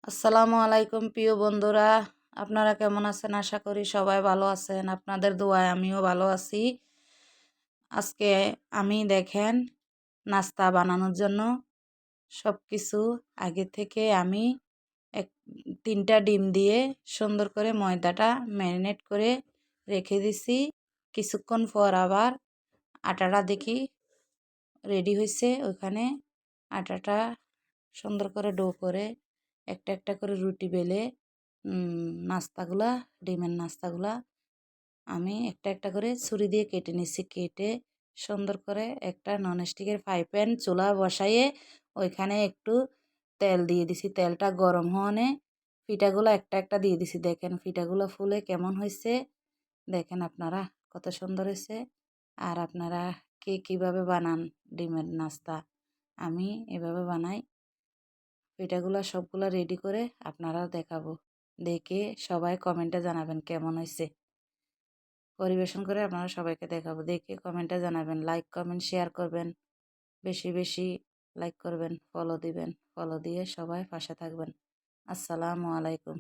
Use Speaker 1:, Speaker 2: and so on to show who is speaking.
Speaker 1: আসসালামু আলাইকুম প্রিয় বন্ধুরা, আপনারা কেমন আছেন? আশা করি সবাই ভালো আছেন। আপনাদের দোয়ায় আমিও ভালো আছি। আজকে আমি দেখেন নাস্তা বানানোর জন্য সব কিছু আগে থেকে আমি এক 3টা ডিম দিয়ে সুন্দর করে ময়দাটা ম্যারিনেট করে রেখে দিছি। কিছুক্ষণ পর আবার আটাটা দেখি রেডি হয়েছে। ওইখানে আটাটা সুন্দর করে ডো করে একটা একটা করে রুটি বেলে নাস্তাগুলা ডিমের নাস্তাগুলা আমি একটা একটা করে ছুরি দিয়ে কেটে নিচ্ছি। কেটে সুন্দর করে একটা ননস্টিকের ফ্রাই প্যান চুলা বসাইয়ে ওইখানে একটু তেল দিয়ে দিছি। তেলটা গরম হওয়ানে পিঠাগুলো একটা একটা দিয়ে দিছি। দেখেন পিঠাগুলো ফুলে কেমন হয়েছে, দেখেন আপনারা কত সুন্দর হয়েছে। আর আপনারা কে কীভাবে বানান ডিমের নাস্তা? আমি এভাবে বানাই। পিঠাগুলো সবগুলো রেডি করে আপনারাও দেখাবো। দেখে সবাই কমেন্টে জানাবেন কেমন হয়েছে। পরিবেশন করে আপনারা সবাইকে দেখাবো। দেখে কমেন্টে জানাবেন, লাইক কমেন্ট শেয়ার করবেন, বেশি বেশি লাইক করবেন, ফলো দিবেন। ফলো দিয়ে সবাই পাশে থাকবেন। আসসালামু আলাইকুম।